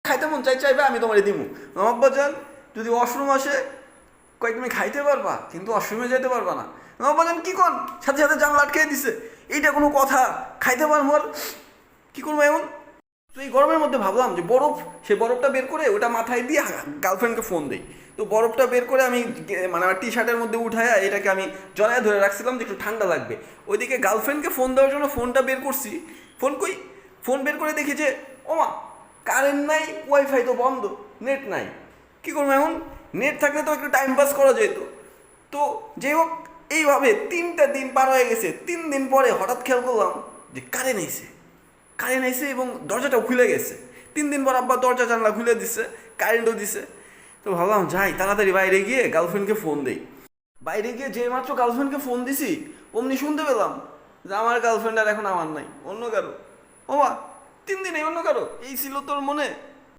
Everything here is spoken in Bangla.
খাইতে মন চাইবে আমি তোমার দিমু। আব্বাজান যদি ওয়াশরুম আসে কয় তুমি খাইতে পারবা কিন্তু ওয়াশরুমে যেতে পারবা না। আব্বাজান কি কোন, সাথে সাথে জানলা আটকে দিছে। এইটা কোনো কথা? খাইতে পারবো আর কি করবো এমন? তো এই গরমের মধ্যে ভাবলাম যে বরফ, সে বরফটা বের করে ওটা মাথায় দিয়ে গার্লফ্রেন্ডকে ফোন দিই। তো বরফটা বের করে আমি মানে আমার টি শার্টের মধ্যে উঠায় এটাকে আমি জড়ায় ধরে রাখছিলাম যে একটু ঠান্ডা লাগবে। ওইদিকে গার্লফ্রেন্ডকে ফোন দেওয়ার জন্য ফোনটা বের করছি, ফোন কই, ফোন বের করে দেখি যে ওমা কারেন্ট নাই, ওয়াইফাই তো বন্ধ, নেট নাই। কী করবো এখন? নেট থাকলে তো একটু টাইম পাস করা যেত। তো যাই হোক, এইভাবে 3টা দিন পার হয়ে গেছে। 3 দিন পরে হঠাৎ খেয়াল করলাম যে কারেন্ট আইছে এবং দরজাটাও খুলে গেছে। 3 দিন পর আব্বা দরজা জানলা খুলে দিছে, কারেন্টও দিছে। তো ভাবলাম যাই তাড়াতাড়ি বাইরে গিয়ে গার্লফ্রেন্ডকে ফোন দেই। বাইরে গিয়ে যে মাত্র গার্লফ্রেন্ডকে ফোন দিছি অমনি শুনতে পেলাম যে আমার গার্লফ্রেন্ড আর এখন আমার নাই, অন্য কারো। ওমা 3 দিন অন্য কারো, এই ছিল তোর মনে?